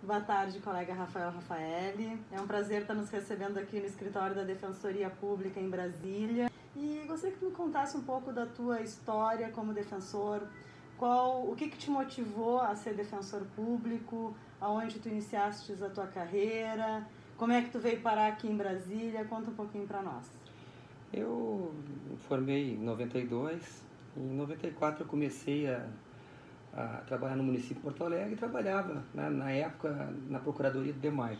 Boa tarde, colega Rafaeli. É um prazer estar nos recebendo aqui no escritório da Defensoria Pública em Brasília. E gostaria que tu me contasse um pouco da tua história como defensor. O que te motivou a ser defensor público? Aonde tu iniciaste a tua carreira? Como é que tu veio parar aqui em Brasília? Conta um pouquinho para nós. Eu formei em 92. Em 94 eu comecei a trabalhar no município de Porto Alegre e trabalhava, né, na época, na Procuradoria do DEMAI.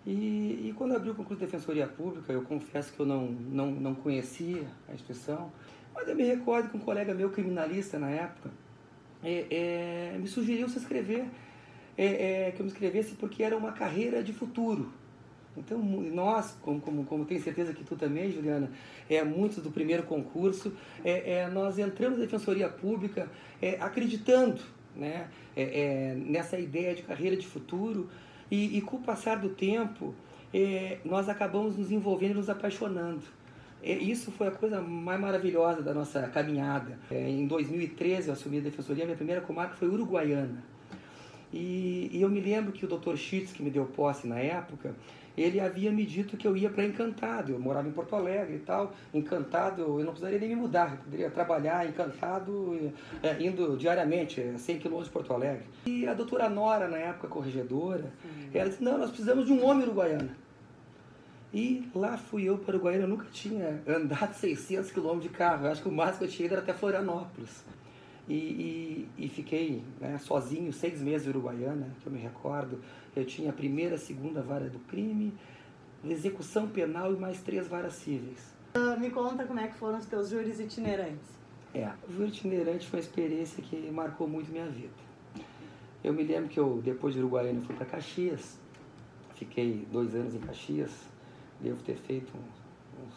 E quando abriu o concurso de Defensoria Pública, eu confesso que eu não conhecia a instituição, mas eu me recordo que um colega meu, criminalista na época, me sugeriu se inscrever, que eu me inscrevesse porque era uma carreira de futuro. Então, nós, como tenho certeza que tu também, Juliana, muitos do primeiro concurso, nós entramos na Defensoria Pública acreditando, né, nessa ideia de carreira de futuro e com o passar do tempo, nós acabamos nos envolvendo e nos apaixonando. Isso foi a coisa mais maravilhosa da nossa caminhada. Em 2013 eu assumi a Defensoria, minha primeira comarca foi Uruguaiana. E eu me lembro que o Dr. Schitz, que me deu posse na época, ele havia me dito que eu ia para Encantado. Eu morava em Porto Alegre e tal. Encantado, eu não precisaria nem me mudar. Eu poderia trabalhar Encantado, indo diariamente, 100 quilômetros de Porto Alegre. E a doutora Nora, na época corregedora, ela disse, não, nós precisamos de um homem uruguaiano. E lá fui eu para Uruguaiana. Eu nunca tinha andado 600 quilômetros de carro. Eu acho que o máximo que eu tinha ido era até Florianópolis. E fiquei, né, sozinho 6 meses em Uruguaiana, que eu me recordo. Eu tinha a primeira, a segunda vara do crime, execução penal e mais 3 varas cíveis. Me conta como é que foram os teus júris itinerantes. O júri itinerante foi uma experiência que marcou muito minha vida. Eu me lembro que depois de Uruguaiana, eu fui para Caxias. Fiquei 2 anos em Caxias. Devo ter feito uns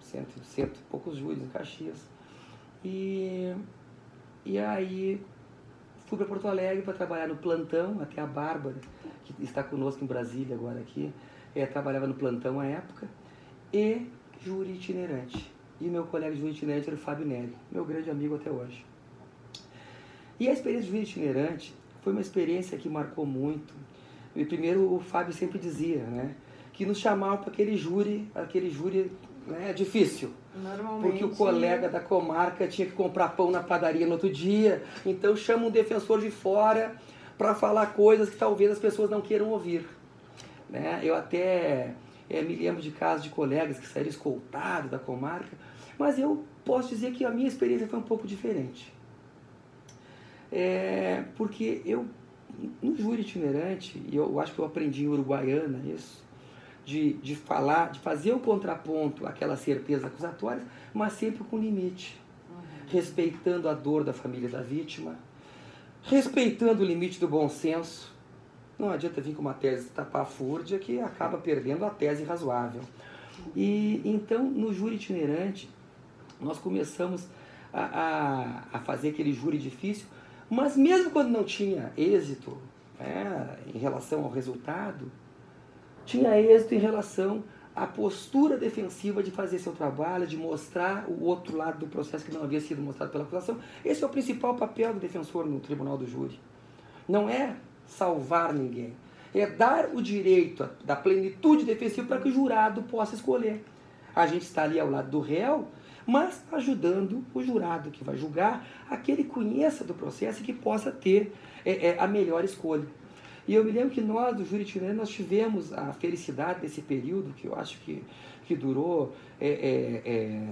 100 e poucos júris em Caxias. E aí fui para Porto Alegre para trabalhar no plantão, até a Bárbara, que está conosco em Brasília agora aqui, trabalhava no plantão à época, e júri itinerante. E meu colega de júri itinerante era o Fábio Neri, meu grande amigo até hoje. E a experiência de júri itinerante foi uma experiência que marcou muito. E primeiro o Fábio sempre dizia, né, que nos chamava para aquele júri, né, difícil. Porque o colega da comarca tinha que comprar pão na padaria no outro dia, então chama um defensor de fora para falar coisas que talvez as pessoas não queiram ouvir. Né? Eu até me lembro de casos de colegas que saíram escoltados da comarca, mas eu posso dizer que a minha experiência foi um pouco diferente. Porque no júri itinerante, e eu acho que eu aprendi em Uruguaiana isso, de falar, de fazer o contraponto àquelas certezas acusatórias, mas sempre com limite. Respeitando a dor da família da vítima, respeitando o limite do bom senso. Não adianta vir com uma tese tapafúrdia que acaba perdendo a tese razoável. E então, no júri itinerante, nós começamos a fazer aquele júri difícil, mas mesmo quando não tinha êxito, em relação ao resultado, tinha êxito em relação à postura defensiva de fazer seu trabalho, de mostrar o outro lado do processo que não havia sido mostrado pela acusação. Esse é o principal papel do defensor no tribunal do júri. Não é salvar ninguém, é dar o direito da plenitude defensiva para que o jurado possa escolher. A gente está ali ao lado do réu, mas ajudando o jurado que vai julgar a que ele conheça do processo e que possa ter a melhor escolha. E eu me lembro que nós, do júri itinerante, nós tivemos a felicidade desse período, que eu acho que durou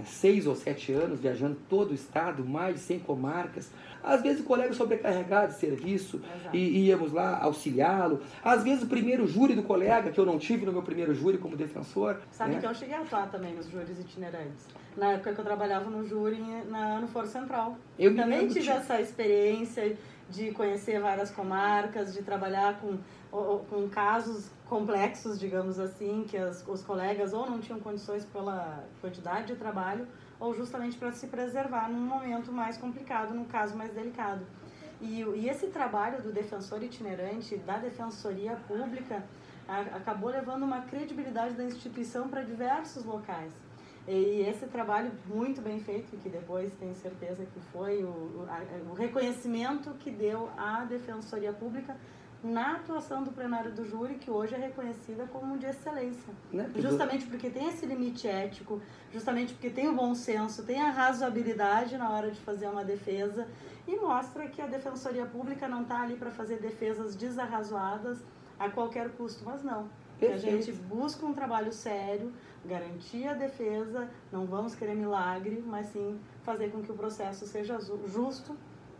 6 ou 7 anos, viajando todo o estado, mais de 100 comarcas. Às vezes o colega sobrecarregado de serviço, e íamos lá auxiliá-lo. Às vezes o primeiro júri do colega, que eu não tive no meu primeiro júri como defensor. Sabe, né, que eu cheguei a atuar também nos júris itinerantes. Na época que eu trabalhava no júri no Foro Central. Eu também tive essa experiência de conhecer várias comarcas, de trabalhar com casos complexos, digamos assim, que os colegas ou não tinham condições pela quantidade de trabalho, ou justamente para se preservar num momento mais complicado, num caso mais delicado. E esse trabalho do defensor itinerante, da defensoria pública, acabou levando uma credibilidade da instituição para diversos locais. E esse trabalho muito bem feito, que depois tenho certeza que foi o reconhecimento que deu à Defensoria Pública na atuação do plenário do júri, que hoje é reconhecida como de excelência. Né? Justamente porque tem esse limite ético, justamente porque tem o bom senso, tem a razoabilidade na hora de fazer uma defesa e mostra que a Defensoria Pública não está ali para fazer defesas desarrazoadas a qualquer custo, mas não. Que a gente busca um trabalho sério, garantir a defesa, não vamos querer milagre, mas sim fazer com que o processo seja justo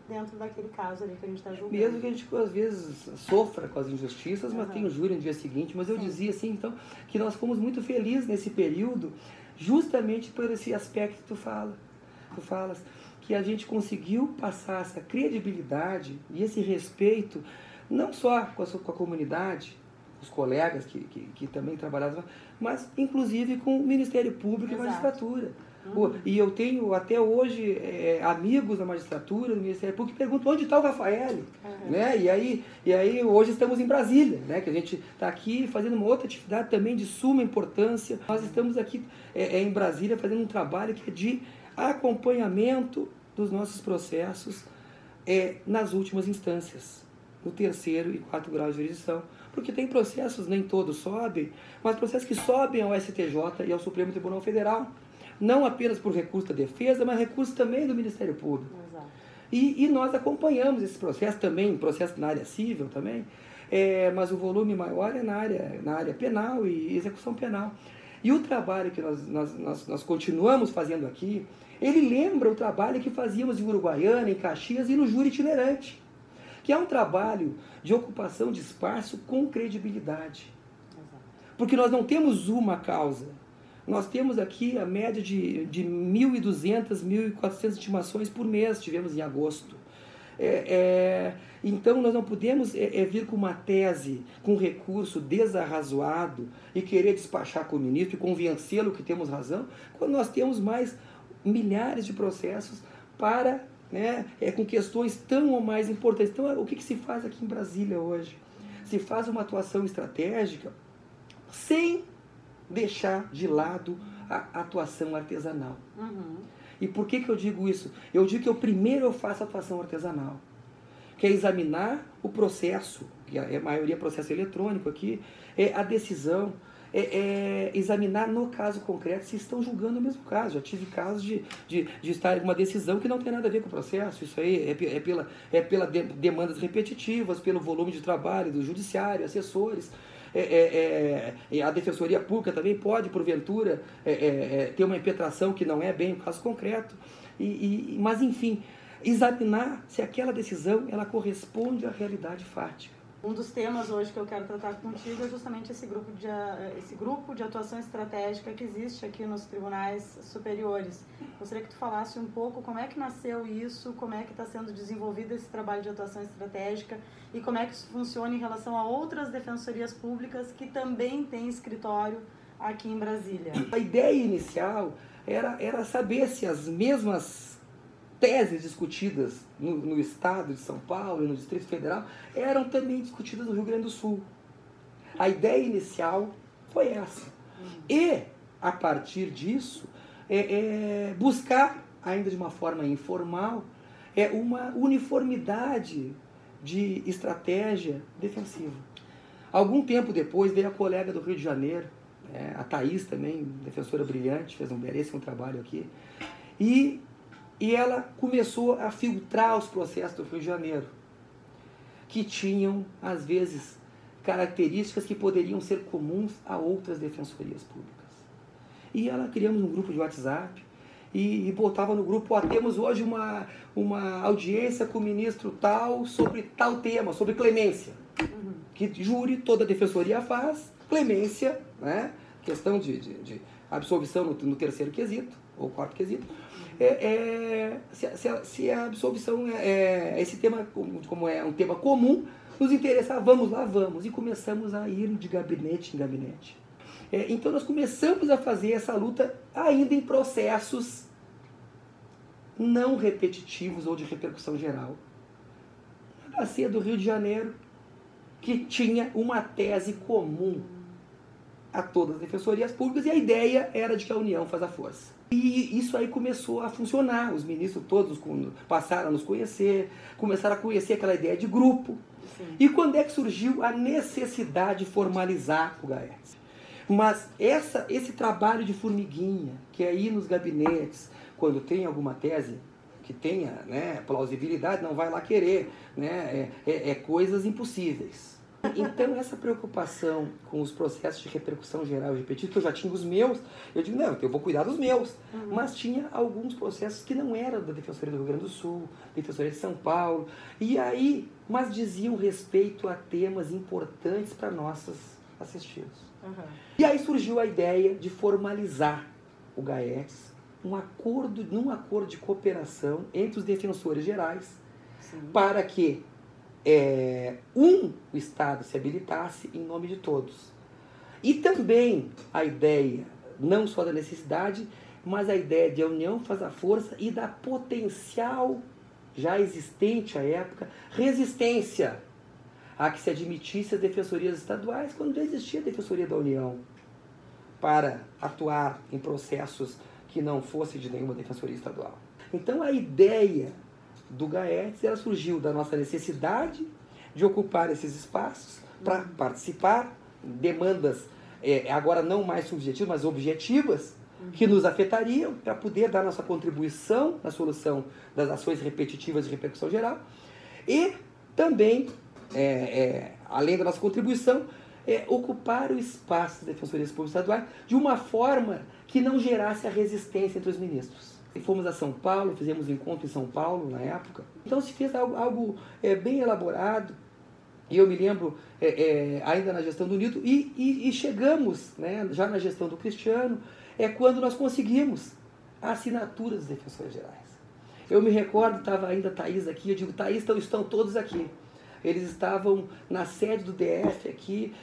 dentro daquele caso ali que a gente está julgando. Mesmo que a gente, às vezes, sofra com as injustiças, mas tem o júri no dia seguinte. Mas eu dizia, assim, então, que nós fomos muito felizes nesse período, justamente por esse aspecto que tu falas, que a gente conseguiu passar essa credibilidade e esse respeito, não só com a comunidade, os colegas que também trabalhavam, mas inclusive com o Ministério Público e Magistratura. E eu tenho até hoje amigos da magistratura, do Ministério Público, que perguntam onde está o Rafael. Né? E aí hoje estamos em Brasília, né? Que a gente está aqui fazendo uma outra atividade também de suma importância. Nós estamos aqui em Brasília fazendo um trabalho que é de acompanhamento dos nossos processos nas últimas instâncias, no 3º e 4º grau de jurisdição. Porque tem processos, nem todos sobem, mas processos que sobem ao STJ e ao Supremo Tribunal Federal. Não apenas por recurso da defesa, mas recurso também do Ministério Público. Exato. E nós acompanhamos esse processo também, processo na área civil também, mas o volume maior é na área penal e execução penal. E o trabalho que nós continuamos fazendo aqui, ele lembra o trabalho que fazíamos em Uruguaiana, em Caxias e no júri itinerante, que é um trabalho de ocupação de espaço com credibilidade. Exato. Porque nós não temos uma causa. Nós temos aqui a média de 1.200, 1.400 intimações por mês, tivemos em agosto. Então nós não podemos vir com uma tese, com recurso desarrazoado e querer despachar com o ministro e convencê-lo que temos razão, quando nós temos mais milhares de processos para, com questões tão ou mais importantes. Então o que se faz aqui em Brasília hoje? Se faz uma atuação estratégica sem deixar de lado a atuação artesanal. E por que eu digo isso? Eu digo que primeiro eu faço a atuação artesanal, que é examinar o processo, que a maioria é processo eletrônico aqui, a decisão, examinar no caso concreto se estão julgando o mesmo caso. Já tive casos de estar com uma decisão que não tem nada a ver com o processo. Isso aí é pela demandas repetitivas, pelo volume de trabalho do judiciário, assessores. A Defensoria Pública também pode, porventura, ter uma impetração que não é bem o caso concreto. Mas, enfim, examinar se aquela decisão ela corresponde à realidade fática. Um dos temas hoje que eu quero tratar contigo é justamente esse grupo de atuação estratégica que existe aqui nos tribunais superiores. Gostaria que tu falasse um pouco como é que nasceu isso, como é que está sendo desenvolvido esse trabalho de atuação estratégica e como é que isso funciona em relação a outras defensorias públicas que também têm escritório aqui em Brasília. A ideia inicial era saber se as mesmas teses discutidas no estado de São Paulo e no Distrito Federal eram também discutidas no Rio Grande do Sul. A ideia inicial foi essa. E, a partir disso, buscar, ainda de uma forma informal, uma uniformidade de estratégia defensiva. Algum tempo depois veio a colega do Rio de Janeiro, a Thaís também, defensora brilhante, fez um belíssimo trabalho aqui, e ela começou a filtrar os processos do Rio de Janeiro, que tinham, às vezes, características que poderiam ser comuns a outras defensorias públicas. E ela criamos um grupo de WhatsApp e botava no grupo, temos hoje uma audiência com o ministro tal sobre tal tema, sobre clemência. Que júri, toda a defensoria faz, clemência, questão de absolvição no 3º quesito, ou 4º quesito. Se a absolvição esse tema, como é um tema comum, nos interessa, vamos lá, vamos. E começamos a ir de gabinete em gabinete. Então nós começamos a fazer essa luta ainda em processos não repetitivos ou de repercussão geral. A Bacia do Rio de Janeiro, que tinha uma tese comum a todas as defensorias públicas, e a ideia era de que a união faz a força. E isso aí começou a funcionar. Os ministros todos passaram a nos conhecer, começaram a conhecer aquela ideia de grupo. Sim. E quando é que surgiu a necessidade de formalizar o GAERTS? Mas esse trabalho de formiguinha, que é ir nos gabinetes, quando tem alguma tese que tenha, né, plausibilidade, não vai lá querer, né, coisas impossíveis. Então, essa preocupação com os processos de repercussão geral e repetida, que eu já tinha os meus, eu digo, não, eu vou cuidar dos meus. Uhum. Mas tinha alguns processos que não eram da Defensoria do Rio Grande do Sul, Defensoria de São Paulo, e aí, mas diziam respeito a temas importantes para nossos assistidos. Uhum. E aí surgiu a ideia de formalizar o GAERTS, num acordo de cooperação entre os defensores gerais, sim, para que o Estado se habilitasse em nome de todos. E também a ideia, não só da necessidade, mas a ideia de a união faz a força e da potencial já existente à época, resistência a que se admitisse as defensorias estaduais quando já existia a Defensoria da União para atuar em processos que não fosse de nenhuma defensoria estadual. Então a ideia do GAERTS, ela surgiu da nossa necessidade de ocupar esses espaços para participar, demandas agora não mais subjetivas, mas objetivas, que nos afetariam para poder dar nossa contribuição na solução das ações repetitivas de repercussão geral e também, além da nossa contribuição, ocupar o espaço das defensorias públicas estaduais de uma forma que não gerasse a resistência entre os ministros. E fomos a São Paulo, fizemos um encontro em São Paulo na época. Então se fez algo bem elaborado, e eu me lembro ainda na gestão do Nilton, e chegamos, né, já na gestão do Cristiano, quando nós conseguimos a assinatura dos defensores gerais. Eu me recordo, estava ainda a Thaís aqui, eu digo, Thaís, estão todos aqui. Eles estavam na sede do DF aqui,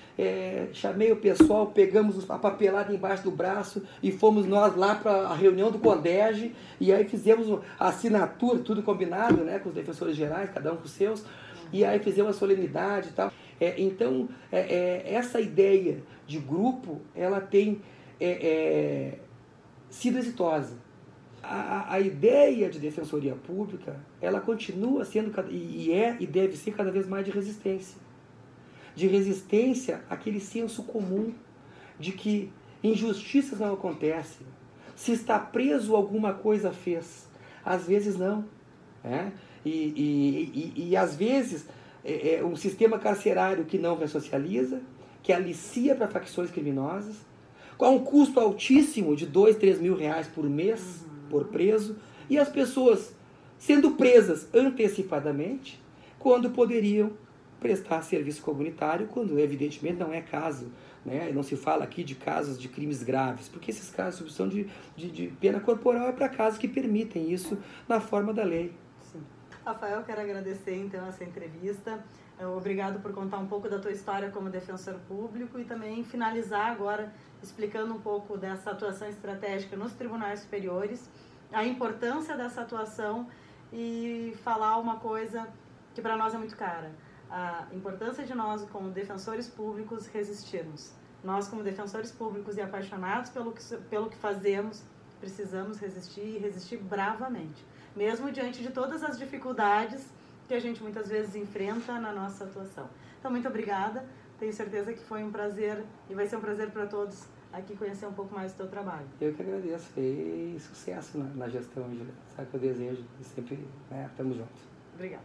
chamei o pessoal, pegamos a papelada embaixo do braço e fomos nós lá para a reunião do CONDEG e aí fizemos a assinatura, tudo combinado, né, com os defensores gerais, cada um com os seus, e aí fizemos a solenidade e tal. Então, essa ideia de grupo, ela tem sido exitosa. A ideia de defensoria pública, ela continua sendo, e deve ser cada vez mais de resistência. De resistência àquele senso comum de que injustiças não acontecem. Se está preso, alguma coisa fez. Às vezes não. E às vezes um sistema carcerário que não ressocializa, que alicia para facções criminosas, com um custo altíssimo de 2, 3 mil reais por mês, por preso, e as pessoas sendo presas antecipadamente, quando poderiam prestar serviço comunitário, quando evidentemente não é caso, né? Não se fala aqui de casos de crimes graves, porque esses casos de substituição de pena corporal é para casos que permitem isso na forma da lei. Sim. Rafael, quero agradecer então essa entrevista. Obrigado por contar um pouco da tua história como defensor público e também finalizar agora explicando um pouco dessa atuação estratégica nos tribunais superiores, a importância dessa atuação e falar uma coisa que para nós é muito cara, a importância de nós como defensores públicos resistirmos. Nós como defensores públicos e apaixonados pelo que fazemos, precisamos resistir e resistir bravamente, mesmo diante de todas as dificuldades que a gente muitas vezes enfrenta na nossa atuação. Então, muito obrigada. Tenho certeza que foi um prazer e vai ser um prazer para todos aqui conhecer um pouco mais do teu trabalho. Eu que agradeço. E sucesso na gestão, Julia. Sabe que eu desejo. E sempre estamos juntos. Obrigada.